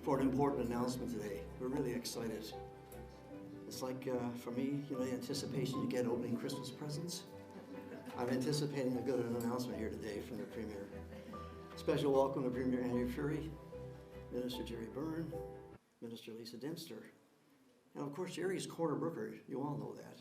for an important announcement today. We're really excited. It's like, for me, the anticipation to get opening Christmas presents. I'm anticipating a good announcement here today from the Premier. Special welcome to Premier Andrew Fury, Minister Jerry Byrne, Minister Lisa Dempster. And of course, Jerry's Corner Brooker, you all know that.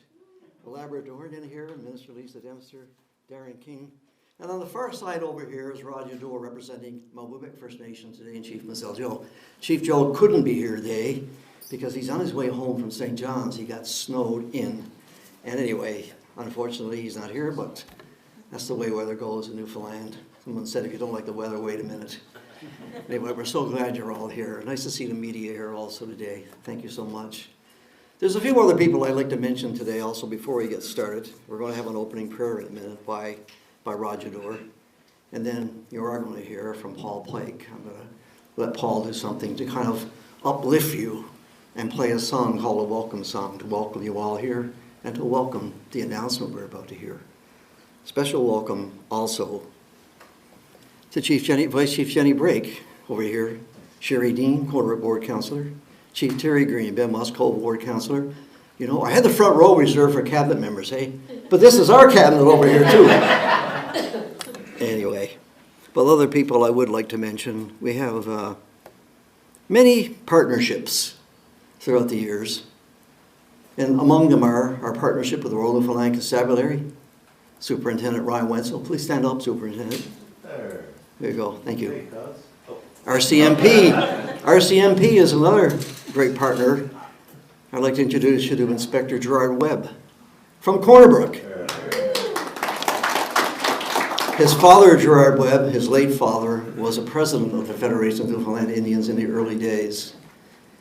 The Labrador in here, Minister Lisa Dempster, Darren King. And on the far side over here is Roger Dorr representing Malwoobek First Nation today, and Chief Marcel Joe. Chief Joe couldn't be here today because he's on his way home from St. John's. He got snowed in. And anyway, unfortunately, he's not here, but that's the way weather goes in Newfoundland. Someone said, if you don't like the weather, wait a minute. Anyway, we're so glad you're all here. Nice to see the media here also today. Thank you so much. There's a few other people I'd like to mention today also before we get started. We're going to have an opening prayer in a minute by Roger Dorr. And then you are going to hear from Paul Pike. I'm going to let Paul do something to kind of uplift you and play a song called a welcome song to welcome you all here and to welcome the announcement we're about to hear. Special welcome also to Vice Chief Jenny Brake over here, Sherry Dean, Corner Board Councillor, Chief Terry Green, Ben Muscove, Ward Councillor. I had the front row reserved for cabinet members, hey? But this is our cabinet over here too. Anyway, but other people I would like to mention, we have many partnerships throughout the years. And among them are our partnership with the Royal Newfoundland Constabulary, Superintendent Ryan Wenzel. Please stand up, Superintendent. There you go. Thank you. RCMP. RCMP is another great partner. I'd like to introduce you to Inspector Gerard Webb from Corner Brook. His father, Gerard Webb, his late father, was a president of the Federation of Newfoundland Indians in the early days.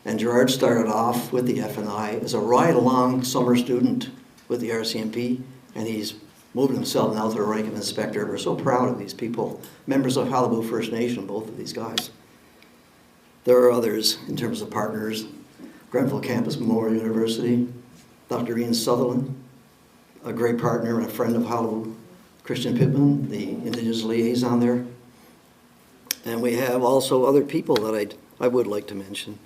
And Gerard started off with the FNI as a ride-along summer student with the RCMP, and he's moved himself now to the rank of inspector. We're so proud of these people, members of Halibut First Nation, both of these guys. There are others in terms of partners. Grenville Campus Memorial University, Dr. Ian Sutherland, a great partner and a friend of Halibut, Christian Pittman, the Indigenous liaison there. And we have also other people that I would like to mention.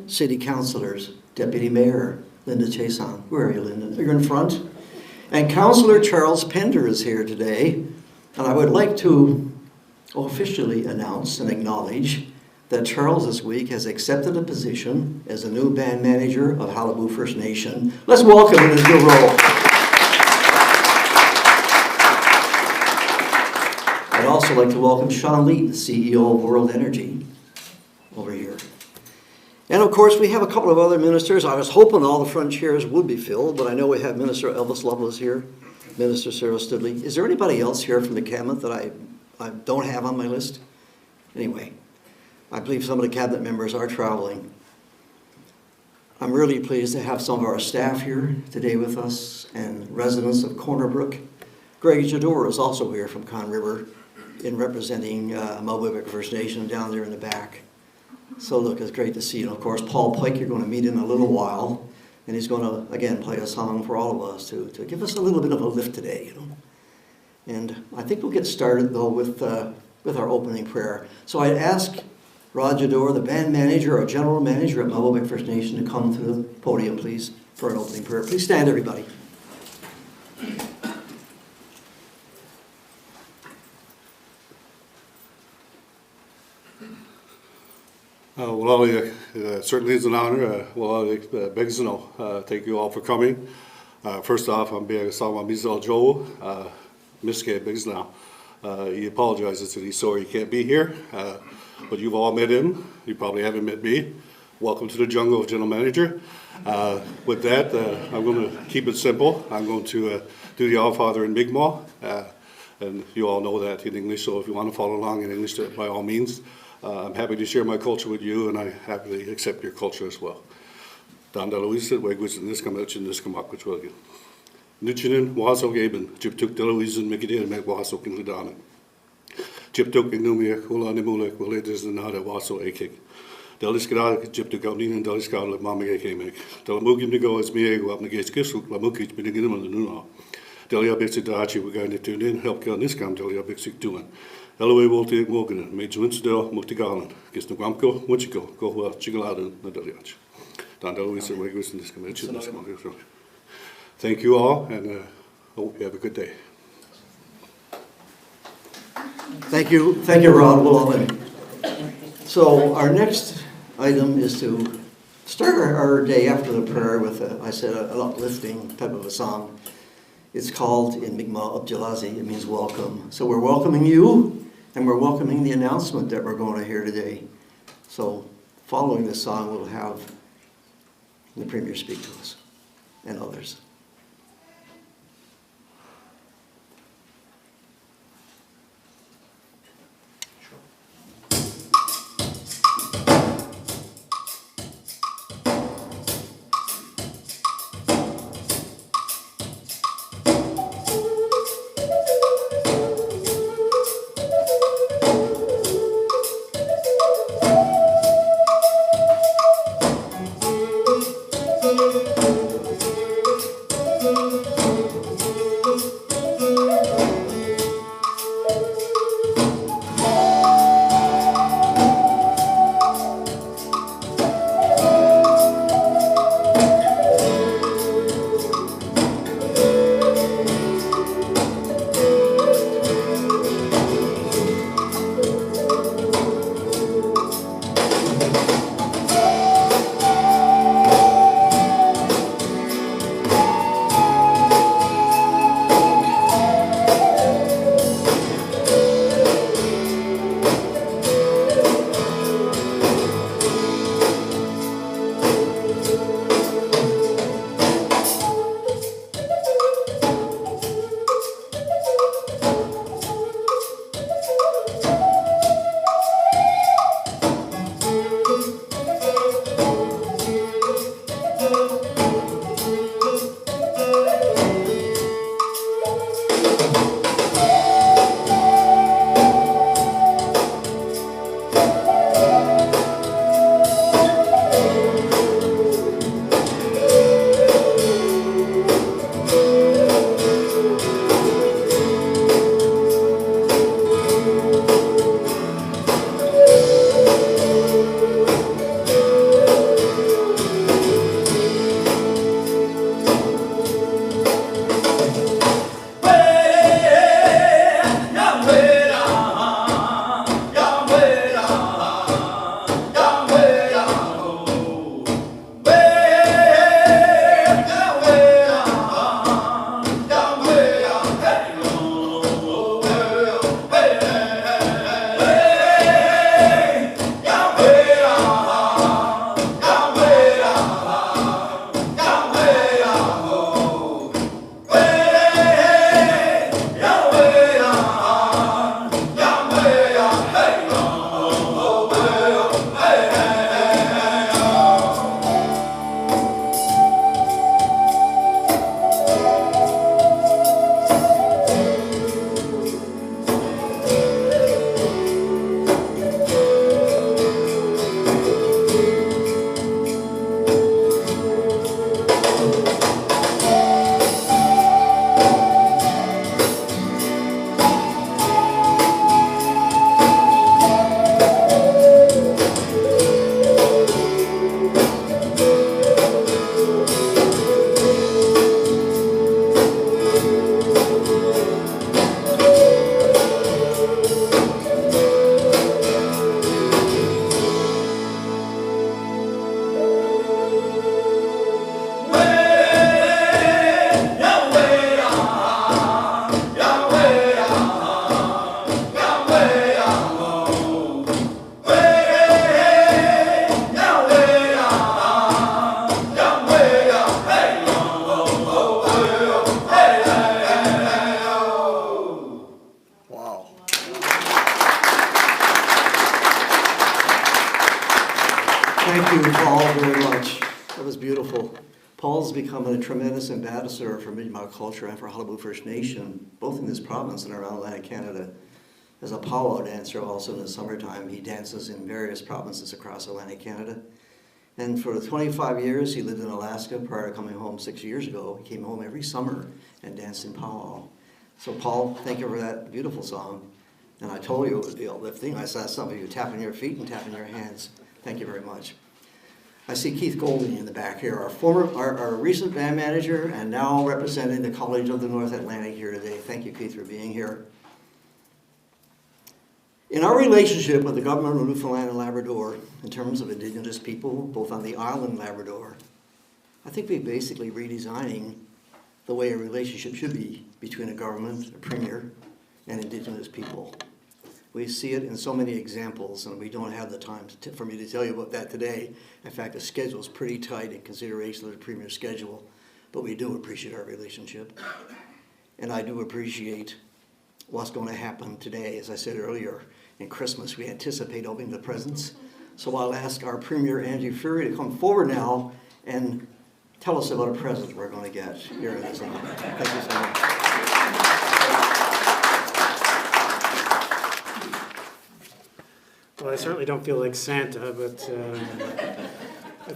City councilors, Deputy Mayor Linda Chason. Where are you, Linda? You're in front. And Councillor Charles Pender is here today. And I would like to officially announce and acknowledge that Charles this week has accepted a position as a new band manager of Halibut First Nation. Let's welcome him in his new role. I'd also like to welcome Sean Lee, the CEO of World Energy, over here. And of course, we have a couple of other ministers. I was hoping all the front chairs would be filled, but I know we have Minister Elvis Lovelace here, Minister Sarah Studley. Is there anybody else here from the cabinet that I don't have on my list? Anyway, I believe some of the cabinet members are traveling. I'm really pleased to have some of our staff here today with us and residents of Corner Brook. Greg Jador is also here from Con River in representing Malwoobek First Nation down there in the back. So look, it's great to see you. And of course, Paul Pike, you're going to meet in a little while, and he's going to, again, play a song for all of us to give us a little bit of a lift today, And I think we'll get started, though, with our opening prayer. So I'd ask Roger Dorr, the band manager or general manager at Malwoobek First Nation, to come to the podium, please, for an opening prayer. Please stand, everybody. Certainly is an honor. Thank you all for coming. First off, I'm being Salma Mizal Joe, Miske Bigsnow. He apologizes that he's sorry he can't be here, but you've all met him. You probably haven't met me. Welcome to the jungle of General Manager. With that, I'm going to keep it simple. I'm going to do the All Father in Mi'kmaq, and you all know that in English, so if you want to follow along in English, by all means. I'm happy to share my culture with you, and I happily accept your culture as well. Dandaloiset, Wegwis, and Niskamelchin, Niskamakwitwillian. Nuchinin, Waso Gaben, Chiptuk Deloisan, Mikidin, Megwaso Kinlidana. Chiptuk Numia, Kula Nimulek, Willages, and Nada Waso Akik. Deliskara, Chiptuk Alnin, and Deliskara, Mamma Kamek. Delamugim to go as me, go up Nagate Kisuk, Lamukich, Beginning of the Nuna. Delia Bixi Dachi, we're going to tune in, help get on this cam, Delia Bixi doing. Elway Wolti Morgan, Major Winsdale, Multigarland, Gisno Guamco, Munchico, go Chigaladan, Nadaliach. Dan Delois and Regulus in this convention. Thank you all, and hope you have a good day. Thank you, Rod Willowen. So our next item is to start our day after the prayer with, an uplifting type of a song. It's called, in Mi'kmaq Jalazi, it means welcome. So we're welcoming you, and we're welcoming the announcement that we're going to hear today. So following this song, we'll have the Premier speak to us, and others. Thank you, Paul, very much. That was beautiful. Paul's become a tremendous ambassador for Mi'kmaq culture and for Hullabaloo First Nation, both in this province and around Atlantic Canada. As a powwow dancer also in the summertime, he dances in various provinces across Atlantic Canada. And for 25 years, he lived in Alaska prior to coming home 6 years ago. He came home every summer and danced in powwow. So Paul, thank you for that beautiful song. And I told you it would be uplifting. I saw some of you tapping your feet and tapping your hands. Thank you very much. I see Keith Golding in the back here, our recent band manager and now representing the College of the North Atlantic here today. Thank you, Keith, for being here. In our relationship with the government of Newfoundland and Labrador, in terms of Indigenous people, both on the island Labrador, I think we're basically redesigning the way a relationship should be between a government, a premier, and Indigenous people. We see it in so many examples, and we don't have the time for me to tell you about that today. In fact, the schedule is pretty tight in consideration of the premier's schedule, but we do appreciate our relationship. And I do appreciate what's going to happen today. As I said earlier, in Christmas, we anticipate opening the presents. So I'll ask our Premier, Andrew Fury, to come forward now and tell us about a present we're going to get here in this honor. Thank you so much. Well, I certainly don't feel like Santa, but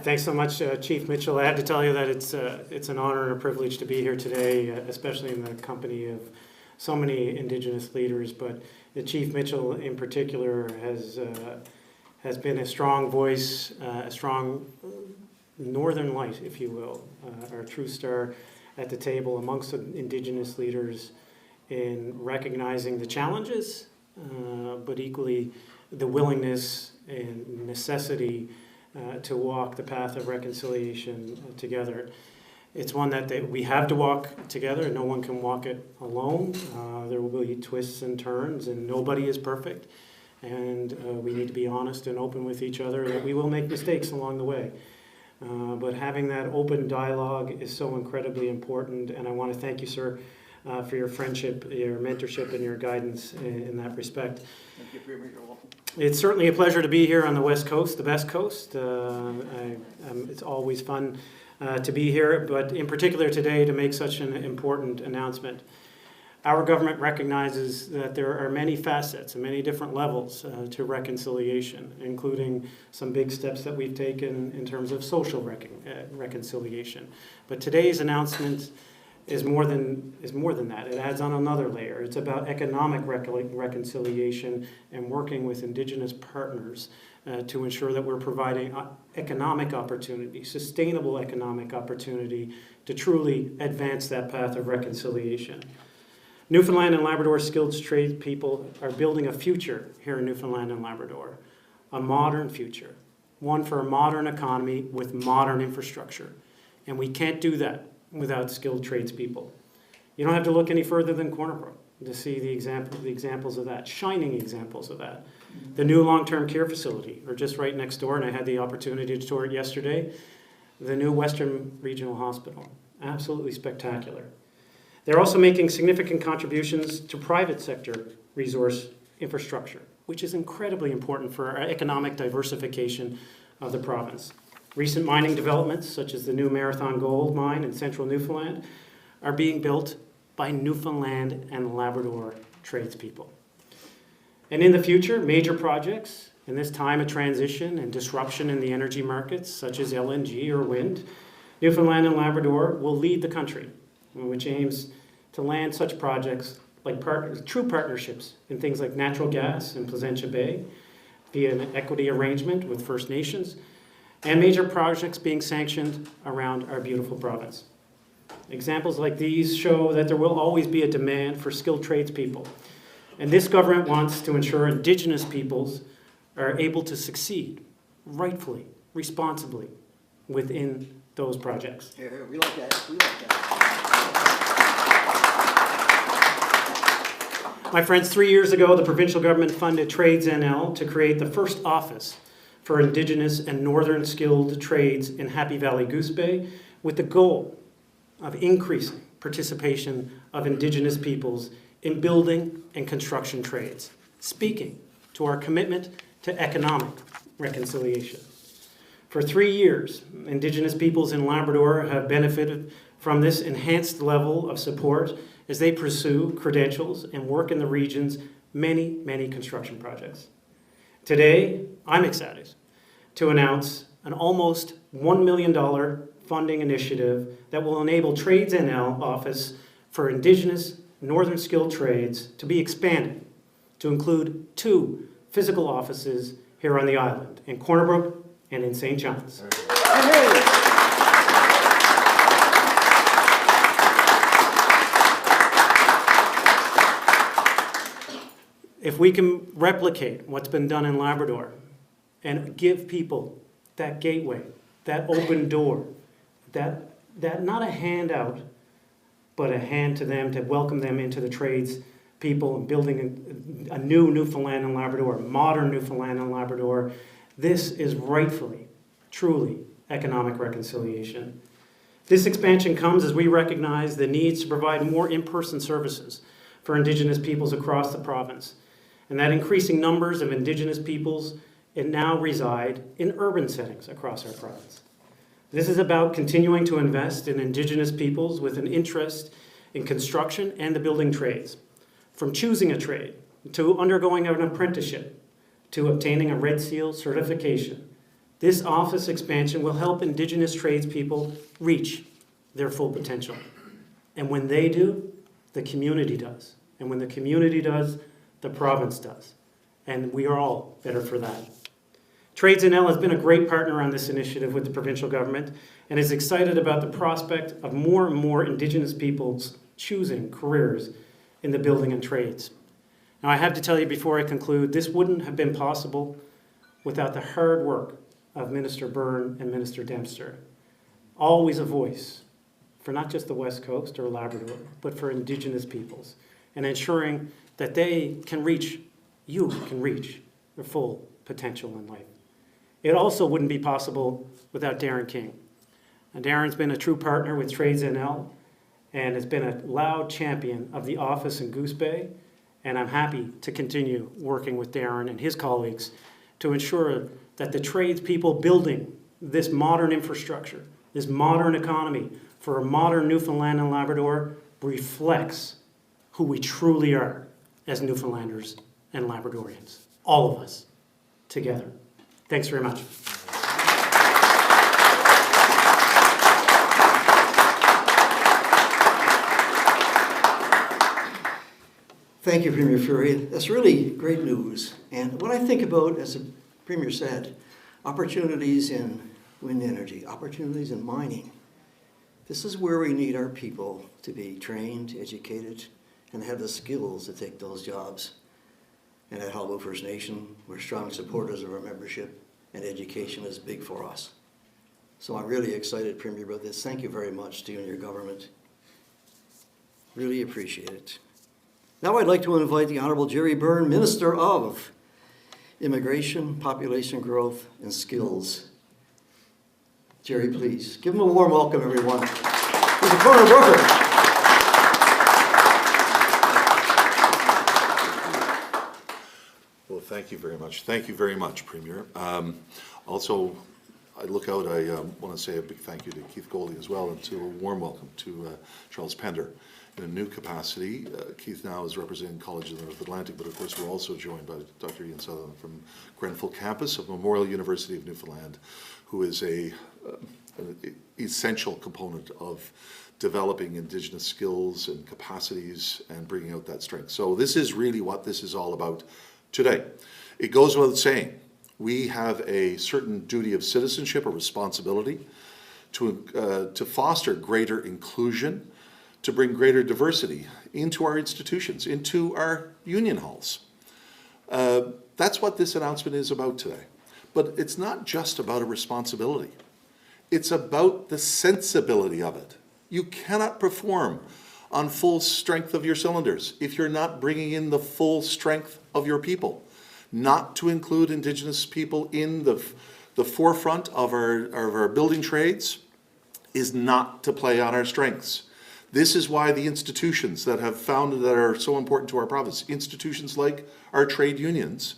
thanks so much, Chief Mitchell. I had to tell you that it's an honor and a privilege to be here today, especially in the company of so many Indigenous leaders. But Chief Mitchell, in particular, has been a strong voice, a strong northern light, if you will, our true star at the table amongst Indigenous leaders in recognizing the challenges, but equally the willingness and necessity to walk the path of reconciliation together. It's one that we have to walk together, and no one can walk it alone. There will be twists and turns, and nobody is perfect. And we need to be honest and open with each other that we will make mistakes along the way. But having that open dialogue is so incredibly important, and I want to thank you, sir, for your friendship, your mentorship, and your guidance in that respect. Thank you, Premier. You're welcome. It's certainly a pleasure to be here on the West Coast, the best coast. It's always fun to be here, but in particular today to make such an important announcement. Our government recognizes that there are many facets and many different levels to reconciliation, including some big steps that we've taken in terms of social reconciliation. But today's announcement is more than that. It adds on another layer. It's about economic reconciliation and working with Indigenous partners to ensure that we're providing economic opportunity, sustainable economic opportunity to truly advance that path of reconciliation. Newfoundland and Labrador skilled trade people are building a future here in Newfoundland and Labrador, a modern future, one for a modern economy with modern infrastructure. And we can't do that without skilled tradespeople. You don't have to look any further than Corner Brook to see the examples of that, shining examples of that. The new long-term care facility, or just right next door, and I had the opportunity to tour it yesterday, the new Western Regional Hospital. Absolutely spectacular. They're also making significant contributions to private sector resource infrastructure, which is incredibly important for our economic diversification of the province. Recent mining developments, such as the new Marathon Gold Mine in central Newfoundland, are being built by Newfoundland and Labrador tradespeople. And in the future, major projects, in this time of transition and disruption in the energy markets, such as LNG or wind, Newfoundland and Labrador will lead the country, which aims to land such projects like true partnerships in things like natural gas in Placentia Bay, via an equity arrangement with First Nations, and major projects being sanctioned around our beautiful province. Examples like these show that there will always be a demand for skilled tradespeople, and this government wants to ensure Indigenous peoples are able to succeed rightfully, responsibly within those projects. Here, we like that. We like that. My friends, 3 years ago, the provincial government funded Trades NL to create the first office for Indigenous and Northern skilled trades in Happy Valley Goose Bay, with the goal of increasing participation of Indigenous peoples in building and construction trades, speaking to our commitment to economic reconciliation. For 3 years, Indigenous peoples in Labrador have benefited from this enhanced level of support as they pursue credentials and work in the region's many, many construction projects. Today, I'm excited to announce an almost $1 million funding initiative that will enable Trades NL office for Indigenous Northern skilled trades to be expanded to include 2 physical offices here on the island, in Corner Brook and in St. John's. If we can replicate what's been done in Labrador and give people that gateway, that open door, that not a handout, but a hand to them to welcome them into the trades people and building a new Newfoundland and Labrador, modern Newfoundland and Labrador, this is rightfully, truly economic reconciliation. This expansion comes as we recognize the needs to provide more in-person services for Indigenous peoples across the province, and that increasing numbers of Indigenous peoples now reside in urban settings across our province. This is about continuing to invest in Indigenous peoples with an interest in construction and the building trades, from choosing a trade, to undergoing an apprenticeship, to obtaining a Red Seal certification. This office expansion will help Indigenous tradespeople reach their full potential. And when they do, the community does. And when the community does, the province does. And we are all better for that. Trades NL has been a great partner on this initiative with the provincial government and is excited about the prospect of more and more Indigenous peoples choosing careers in the building and trades. Now, I have to tell you before I conclude, this wouldn't have been possible without the hard work of Minister Byrne and Minister Dempster. Always a voice for not just the West Coast or Labrador, but for Indigenous peoples, and ensuring that they can reach, you can reach their full potential in life. It also wouldn't be possible without Darren King. And Darren's been a true partner with Trades NL and has been a loud champion of the office in Goose Bay, and I'm happy to continue working with Darren and his colleagues to ensure that the tradespeople building this modern infrastructure, this modern economy for a modern Newfoundland and Labrador reflects who we truly are as Newfoundlanders and Labradorians. All of us together. Thanks very much. Thank you, Premier Fury. That's really great news. And what I think about, as the Premier said, opportunities in wind energy, opportunities in mining. This is where we need our people to be trained, educated, and have the skills to take those jobs. And at Halbo First Nation, we're strong supporters of our membership, and education is big for us. So I'm really excited, Premier, about this. Thank you very much to you and your government. Really appreciate it. Now I'd like to invite the Honourable Jerry Byrne, Minister of Immigration, Population Growth, and Skills. Jerry, please. Give him a warm welcome, everyone. He's a Corner Brooker. Well, thank you very much. Thank you very much, Premier. Also, I look out, I want to say a big thank you to Keith Goldie as well, and to a warm welcome to Charles Pender. In a new capacity, Keith now is representing College of the North Atlantic, but of course we're also joined by Dr. Ian Sutherland from Grenfell campus of Memorial University of Newfoundland, who is an essential component of developing Indigenous skills and capacities and bringing out that strength. So this is really what this is all about today. It goes without saying, we have a certain duty of citizenship, a responsibility to foster greater inclusion, to bring greater diversity into our institutions, into our union halls. That's what this announcement is about today. But it's not just about a responsibility. It's about the sensibility of it. You cannot perform on full strength of your cylinders if you're not bringing in the full strength of your people. Not to include Indigenous people in the forefront of our building trades is not to play on our strengths. This is why the institutions that have founded that are so important to our province, institutions like our trade unions,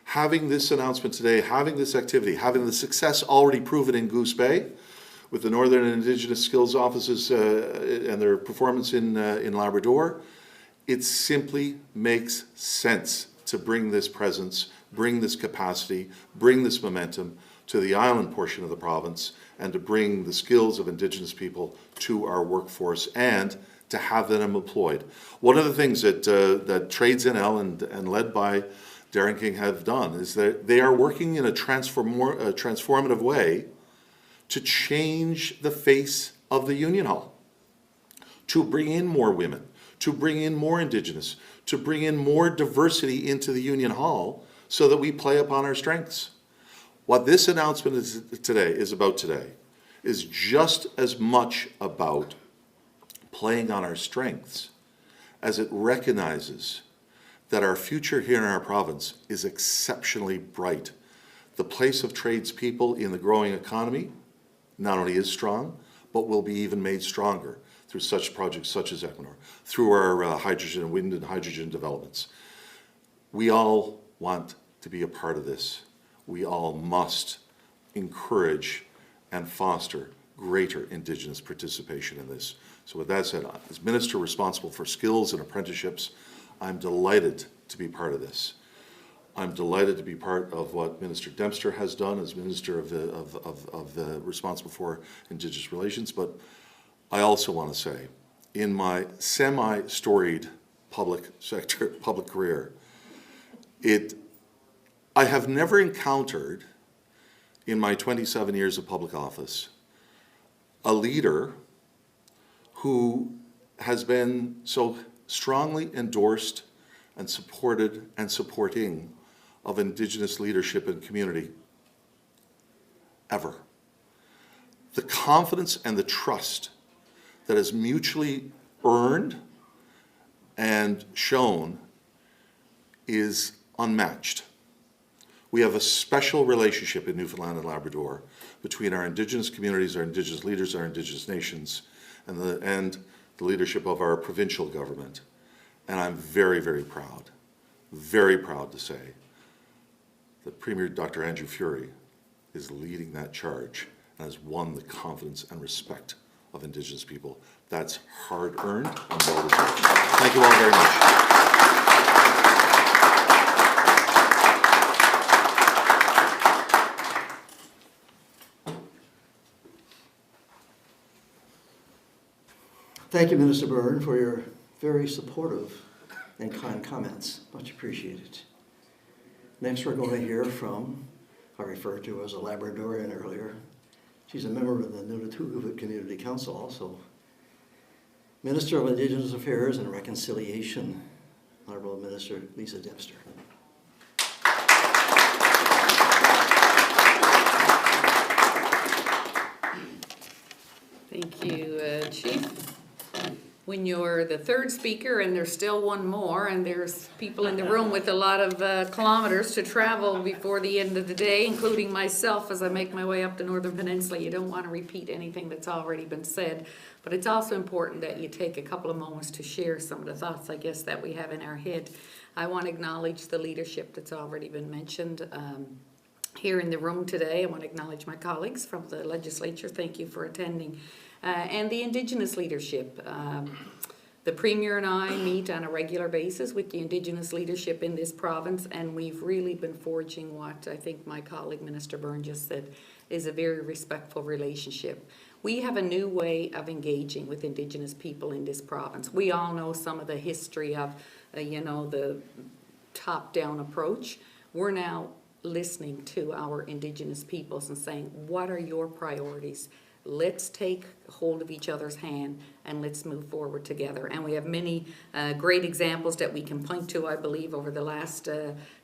having this announcement today, having this activity, having the success already proven in Goose Bay with the Northern and Indigenous Skills Offices and their performance in Labrador, it simply makes sense to bring this presence, bring this capacity, bring this momentum to the island portion of the province and to bring the skills of Indigenous people to our workforce and to have them employed. One of the things that, that Trades NL and led by Darren King have done is that they are working in a transformative way to change the face of the Union Hall, to bring in more women, to bring in more Indigenous, to bring in more diversity into the Union Hall so that we play upon our strengths. What this announcement is about today is just as much about playing on our strengths as it recognizes that our future here in our province is exceptionally bright. The place of tradespeople in the growing economy not only is strong, but will be even made stronger through such projects such as Equinor, through our hydrogen, wind and hydrogen developments. We all want to be a part of this. We all must encourage and foster greater Indigenous participation in this. So with that said, as Minister responsible for skills and apprenticeships, I'm delighted to be part of this. I'm delighted to be part of what Minister Dempster has done as Minister of the responsible for Indigenous relations, but I also want to say, in my semi-storied public career, I have never encountered, in my 27 years of public office, a leader who has been so strongly endorsed and supported and supporting of Indigenous leadership and community ever. The confidence and the trust that is mutually earned and shown is unmatched. We have a special relationship in Newfoundland and Labrador between our Indigenous communities, our Indigenous leaders, our Indigenous nations, and the leadership of our provincial government. And I'm very, very proud to say that Premier Dr. Andrew Furey is leading that charge and has won the confidence and respect of Indigenous people. That's hard-earned and well-deserved. Thank you all very much. Thank you, Minister Byrne, for your very supportive and kind comments. Much appreciated. Next, we're going to hear from, I referred to as a Labradorian earlier. She's a member of the Nunatuga Community Council also. Minister of Indigenous Affairs and Reconciliation, Honorable Minister Lisa Dempster. Thank you, Chief. When you're the third speaker and there's still one more and there's people in the room with a lot of kilometers to travel before the end of the day, including myself as I make my way up the Northern Peninsula, you don't want to repeat anything that's already been said. But it's also important that you take a couple of moments to share some of the thoughts, I guess, that we have in our head. I want to acknowledge the leadership that's already been mentioned here in the room today. I want to acknowledge my colleagues from the legislature. Thank you for attending. And the Indigenous leadership. The Premier and I meet on a regular basis with the Indigenous leadership in this province, and we've really been forging what I think my colleague Minister Byrne just said is a very respectful relationship. We have a new way of engaging with Indigenous people in this province. We all know some of the history of, the top-down approach. We're now listening to our Indigenous peoples and saying, what are your priorities? Let's take hold of each other's hand and let's move forward together. And we have many great examples that we can point to, I believe, over the last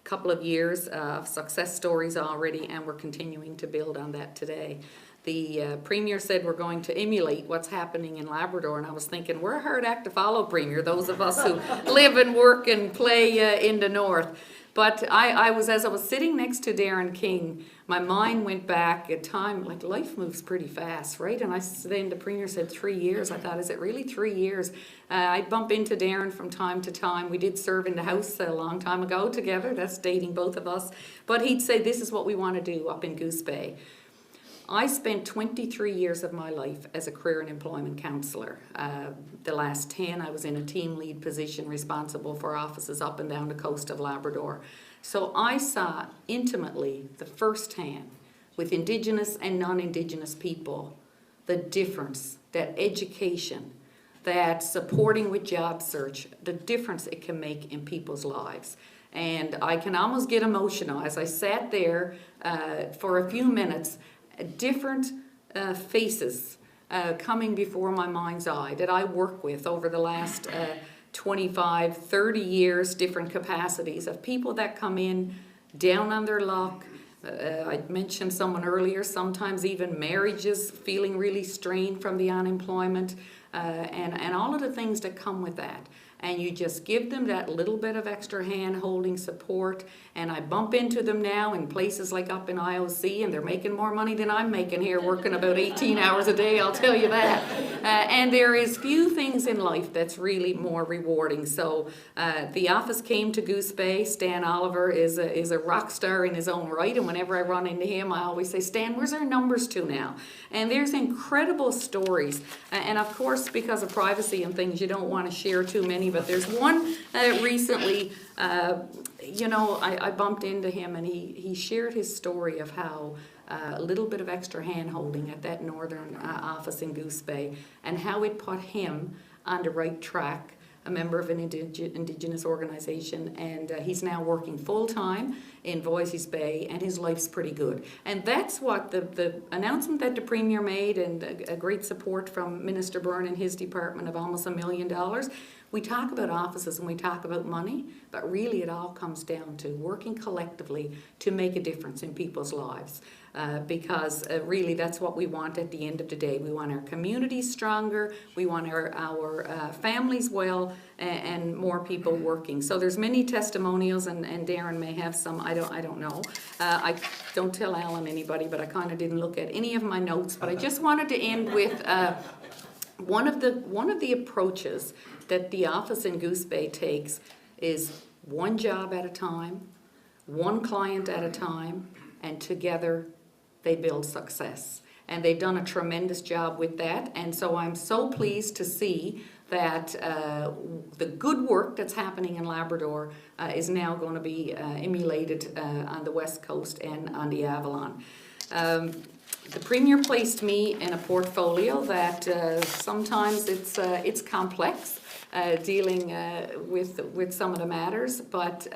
couple of years of success stories already, and we're continuing to build on that today. The Premier said we're going to emulate what's happening in Labrador, and I was thinking, we're a hard act to follow, Premier, those of us who live and work and play in the north. But as I was sitting next to Darren King, my mind went back at time, like life moves pretty fast, right? And then the Premier said 3 years. I thought, is it really 3 years? I'd bump into Darren from time to time. We did serve in the House a long time ago together. That's dating both of us. But he'd say, this is what we want to do up in Goose Bay. I spent 23 years of my life as a career and employment counsellor. The last 10, I was in a team lead position responsible for offices up and down the coast of Labrador. So I saw intimately, the first hand, with Indigenous and non-Indigenous people, the difference that education, that supporting with job search, the difference it can make in people's lives. And I can almost get emotional as I sat there for a few minutes, different faces coming before my mind's eye that I work with over the last 25, 30 years, different capacities of people that come in down on their luck. I mentioned someone earlier, sometimes even marriages feeling really strained from the unemployment and all of the things that come with that. And you just give them that little bit of extra hand-holding support. And I bump into them now in places like up in IOC, and they're making more money than I'm making here, working about 18 hours a day, I'll tell you that. And there is few things in life that's really more rewarding. So the office came to Goose Bay. Stan Oliver is a rock star in his own right, and whenever I run into him, I always say, Stan, where's our numbers to now? And there's incredible stories. And of course, because of privacy and things, you don't want to share too many, but there's one recently, I bumped into him, and he shared his story of how a little bit of extra hand-holding at that northern office in Goose Bay, and how it put him on the right track, a member of an Indigenous organization, and he's now working full-time in Voisey's Bay, and his life's pretty good. And that's what the announcement that the Premier made, and a great support from Minister Byrne and his department of almost $1 million. We talk about offices and we talk about money, but really it all comes down to working collectively to make a difference in people's lives. Because really that's what we want at the end of the day. We want our communities stronger, we want our families well, and more people working. So there's many testimonials, and Darren may have some, I don't know. I don't tell Alan anybody, but I kind of didn't look at any of my notes. But I just wanted to end with one of the approaches that the office in Goose Bay takes is one job at a time, one client at a time, and together they build success. And they've done a tremendous job with that. And so I'm so pleased to see that the good work that's happening in Labrador is now going to be emulated on the West Coast and on the Avalon. The Premier placed me in a portfolio that sometimes it's complex, dealing with some of the matters, but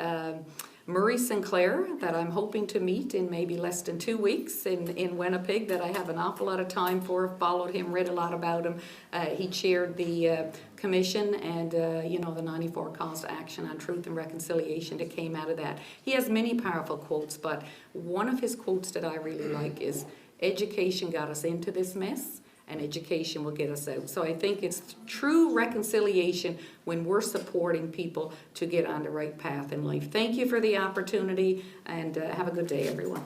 Murray Sinclair, that I'm hoping to meet in maybe less than 2 weeks in Winnipeg, that I have an awful lot of time for, followed him, read a lot about him. He chaired the commission and, the 94 calls to action on truth and reconciliation that came out of that. He has many powerful quotes, but one of his quotes that I really like is, education got us into this mess, and education will get us out. So I think it's true reconciliation when we're supporting people to get on the right path in life. Thank you for the opportunity, and have a good day, everyone.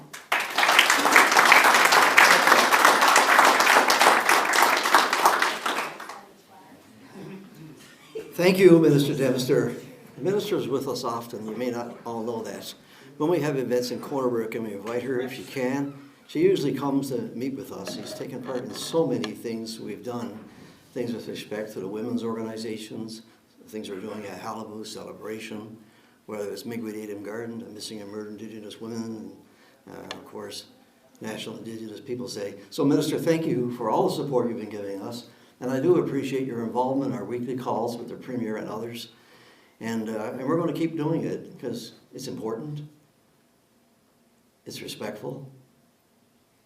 Thank you, Minister Dempster. The minister is with us often. You may not all know that. When we have events in Cornerbrook and we invite her if she can, she usually comes to meet with us. She's taken part in so many things we've done, things with respect to the women's organizations, things we're doing at Halibu Celebration, whether it's Miigwech Garden, the Missing and Murdered Indigenous Women, and of course, National Indigenous Peoples Day. So, Minister, thank you for all the support you've been giving us, and I do appreciate your involvement in our weekly calls with the Premier and others, and we're going to keep doing it because it's important, it's respectful,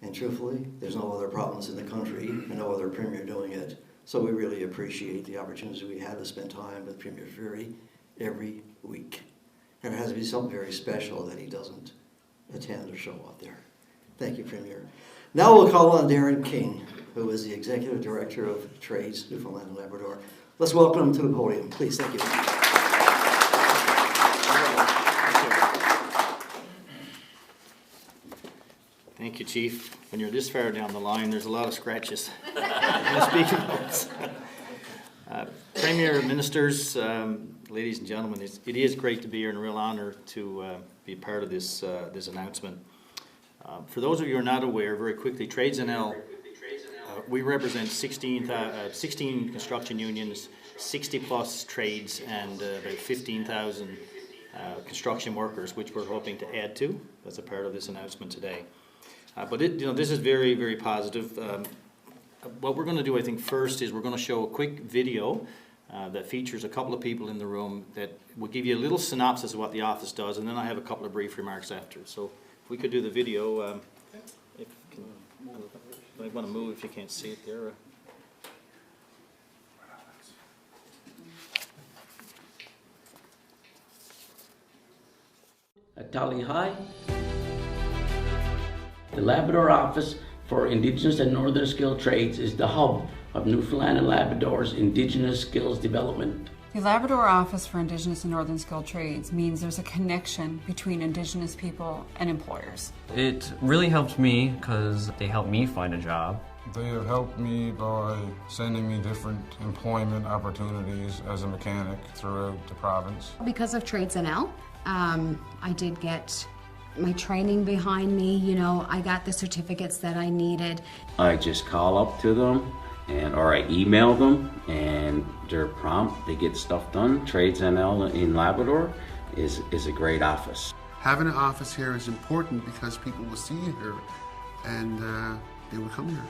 and truthfully, there's no other province in the country and no other Premier doing it. So we really appreciate the opportunity we have to spend time with Premier Fury every week. And it has to be something very special that he doesn't attend or show up there. Thank you, Premier. Now we'll call on Darren King, who is the Executive Director of Trades, Newfoundland and Labrador. Let's welcome him to the podium, please. Thank you. Thank you, Chief. When you're this far down the line, there's a lot of scratches. Premier, ministers, ladies and gentlemen, it is great to be here and a real honor to be part of this announcement. For those of you who are not aware, very quickly, Trades NL, we represent 16 construction unions, 60 plus trades, and about 15,000 construction workers, which we're hoping to add to as a part of this announcement today. But this is very, very positive. What we're going to do, I think, first is we're going to show a quick video that features a couple of people in the room that will give you a little synopsis of what the office does, and then I have a couple of brief remarks after. So if we could do the video, if you might want to move if you can't see it there. Tally High. The Labrador office for Indigenous and Northern Skilled Trades is the hub of Newfoundland and Labrador's Indigenous skills development. The Labrador office for Indigenous and Northern Skilled Trades means there's a connection between Indigenous people and employers. It really helped me because they helped me find a job. They have helped me by sending me different employment opportunities as a mechanic throughout the province. Because of Trades NL, I did get my training behind me, you know, I got the certificates that I needed. I just call up to them or I email them and they're prompt, they get stuff done. Trades NL in Labrador is a great office. Having an office here is important because people will see you here and they will come here.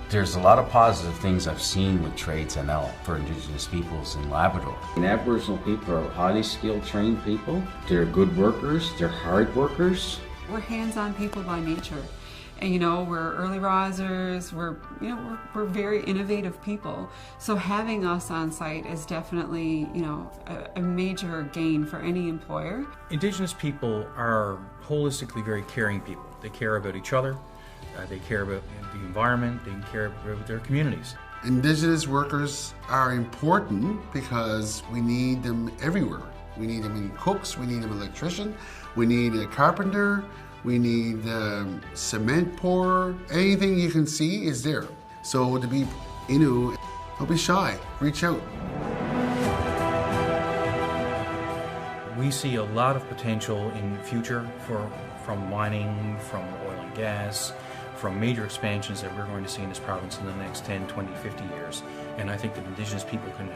There's a lot of positive things I've seen with Trades NL for Indigenous peoples in Labrador. And Aboriginal people are highly skilled, trained people. They're good workers, they're hard workers. We're hands-on people by nature. And you know, we're early risers, we're very innovative people. So having us on site is definitely, you know, a major gain for any employer. Indigenous people are holistically very caring people. They care about each other. They care about the environment, they care about their communities. Indigenous workers are important because we need them everywhere. We need them in cooks, we need an electrician, we need a carpenter, we need cement pourer. Anything you can see is there. So to be Innu, don't be shy, reach out. We see a lot of potential in the future from mining, from oil and gas, from major expansions that we're going to see in this province in the next 10, 20, 50 years. And I think that Indigenous people can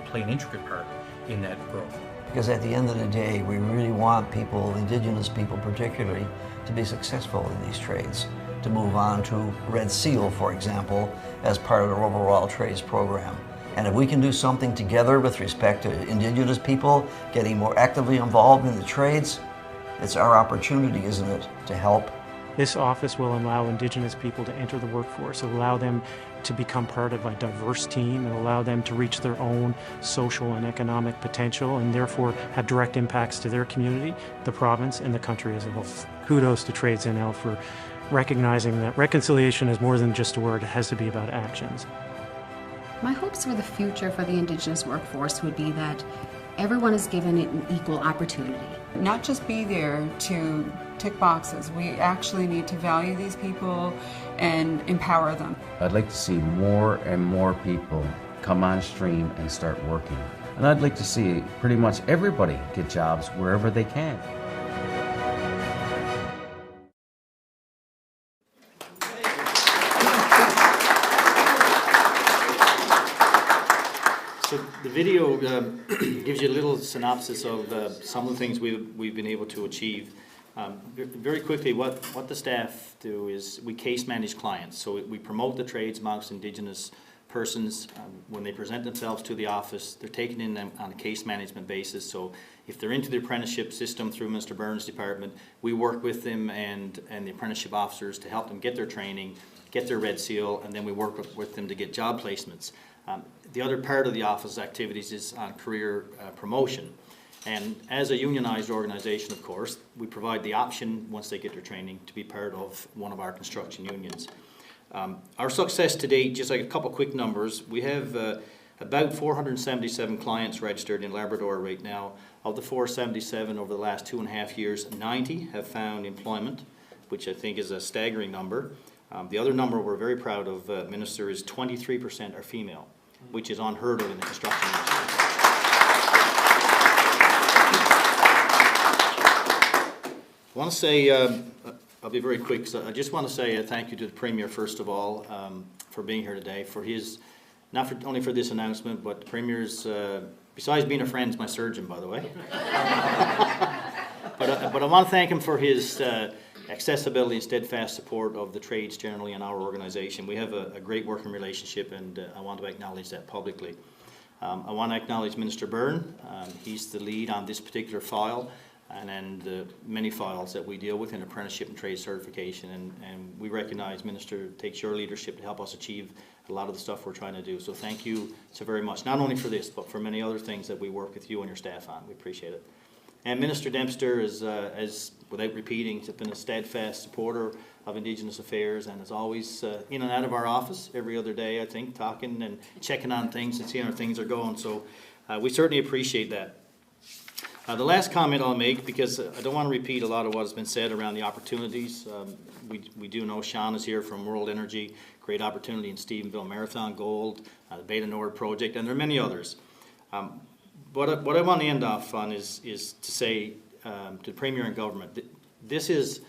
play an intricate part in that growth. Because at the end of the day, we really want people, Indigenous people particularly, to be successful in these trades, to move on to Red Seal, for example, as part of their overall trades program. And if we can do something together with respect to Indigenous people getting more actively involved in the trades, it's our opportunity, isn't it, to help. This office will allow Indigenous people to enter the workforce, allow them to become part of a diverse team, and allow them to reach their own social and economic potential, and therefore have direct impacts to their community, the province, and the country as a whole. Kudos to Trades NL for recognizing that reconciliation is more than just a word, it has to be about actions. My hopes for the future for the Indigenous workforce would be that everyone is given an equal opportunity. Not just be there to tick boxes. We actually need to value these people and empower them. I'd like to see more and more people come on stream and start working. And I'd like to see pretty much everybody get jobs wherever they can. So the video gives you a little synopsis of some of the things we've been able to achieve. Very quickly, what the staff do is we case manage clients. So we promote the trades amongst Indigenous persons. When they present themselves to the office, they're taken in on a case management basis. So if they're into the apprenticeship system through Mr. Burns' department, we work with them and the apprenticeship officers to help them get their training, get their Red Seal, and then we work with them to get job placements. The other part of the office activities is on career promotion. And as a unionized organization, of course, we provide the option, once they get their training, to be part of one of our construction unions. Our success to date, just like a couple quick numbers, we have about 477 clients registered in Labrador right now. Of the 477 over the last 2.5 years, 90 have found employment, which I think is a staggering number. The other number we're very proud of, Minister, is 23% are female, which is unheard of in the construction industry. I want to say, I'll be very quick, so I just want to say a thank you to the Premier, first of all, for being here today, for his, only for this announcement, but the Premier's, besides being a friend, is my surgeon, by the way. But I want to thank him for his accessibility and steadfast support of the trades generally in our organization. We have a great working relationship, and I want to acknowledge that publicly. I want to acknowledge Minister Byrne. He's the lead on this particular file, and then the many files that we deal with in apprenticeship and trade certification, and we recognize Minister takes your leadership to help us achieve a lot of the stuff we're trying to do. So thank you so very much, not only for this, but for many other things that we work with you and your staff on. We appreciate it. And Minister Dempster is, without repeating, has been a steadfast supporter of Indigenous affairs, and is always in and out of our office every other day, I think, talking and checking on things and seeing how things are going. So we certainly appreciate that. The last comment I'll make, because I don't want to repeat a lot of what has been said around the opportunities. We do know Sean is here from World Energy, great opportunity in Stephenville, Marathon Gold, the Beta Nord project, and there are many others. What I want to end off on is to say to the Premier and government, this is,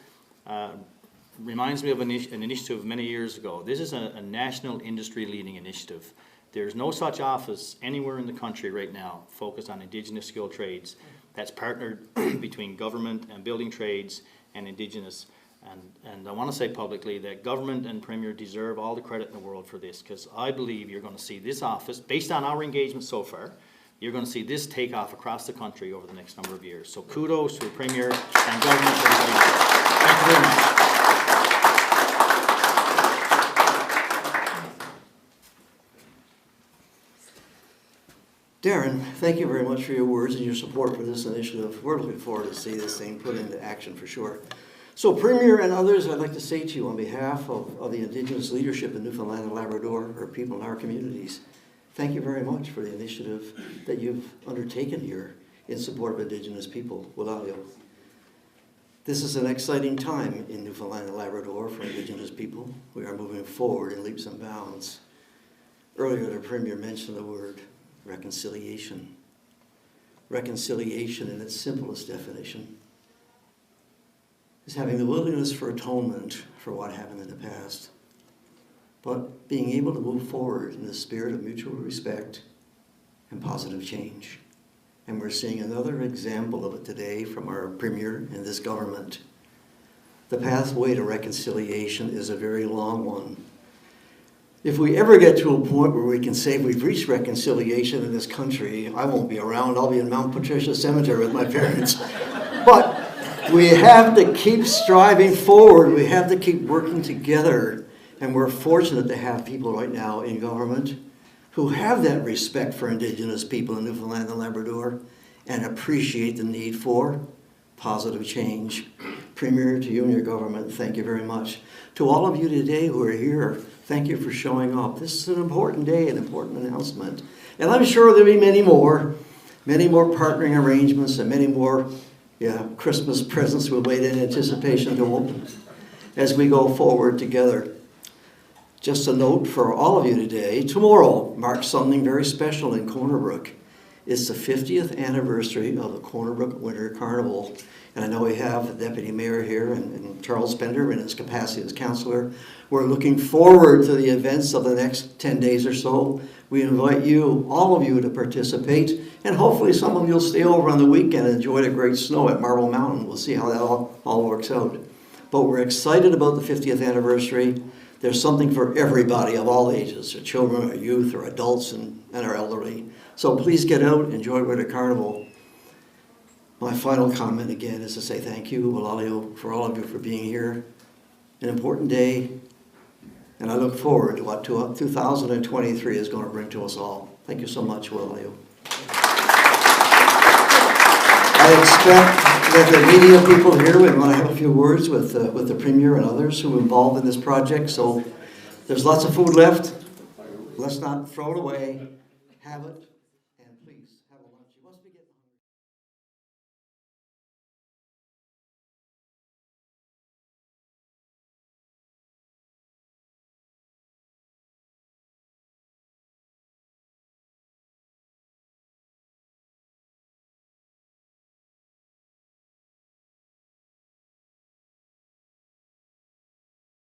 reminds me of an initiative many years ago. This is a national industry leading initiative. There's no such office anywhere in the country right now focused on Indigenous skilled trades that's partnered between government and building trades and Indigenous. And I want to say publicly that government and Premier deserve all the credit in the world for this, because I believe you're going to see this office, based on our engagement so far, you're going to see this take off across the country over the next number of years. So kudos to the Premier and government for this leadership. Thank you very much. Darren, thank you very much for your words and your support for this initiative. We're looking forward to see this thing put into action for sure. So Premier and others, I'd like to say to you on behalf of the Indigenous leadership in Newfoundland and Labrador, or people in our communities, thank you very much for the initiative that you've undertaken here in support of Indigenous people. Walayo. This is an exciting time in Newfoundland and Labrador for Indigenous people. We are moving forward in leaps and bounds. Earlier, the Premier mentioned the word reconciliation. Reconciliation in its simplest definition is having the willingness for atonement for what happened in the past, but being able to move forward in the spirit of mutual respect and positive change. And we're seeing another example of it today from our Premier and this government. The pathway to reconciliation is a very long one. If we ever get to a point where we can say we've reached reconciliation in this country, I won't be around. I'll be in Mount Patricia Cemetery with my parents. But we have to keep striving forward. We have to keep working together. And we're fortunate to have people right now in government who have that respect for Indigenous people in Newfoundland and Labrador and appreciate the need for positive change. Premier, to you and your government, thank you very much. To all of you today who are here, thank you for showing up. This is an important day, an important announcement. And I'm sure there'll be many more partnering arrangements and many more Christmas presents we'll wait in anticipation to open as we go forward together. Just a note for all of you today, tomorrow marks something very special in Corner Brook. It's the 50th anniversary of the Corner Brook Winter Carnival. And I know we have the Deputy Mayor here and Charles Pender in his capacity as councillor. We're looking forward to the events of the next 10 days or so. We invite you, all of you, to participate. And hopefully some of you will stay over on the weekend and enjoy the great snow at Marble Mountain. We'll see how that all works out. But we're excited about the 50th anniversary. There's something for everybody of all ages, our children, our youth, our adults, and our elderly. So please get out, enjoy Winter Carnival. My final comment again is to say thank you, Walalio, for all of you for being here. An important day, and I look forward to what 2023 is going to bring to us all. Thank you so much, Walalio. I expect that the media people here would want to have a few words with the Premier and others who are involved in this project. So there's lots of food left. Let's not throw it away. Have it.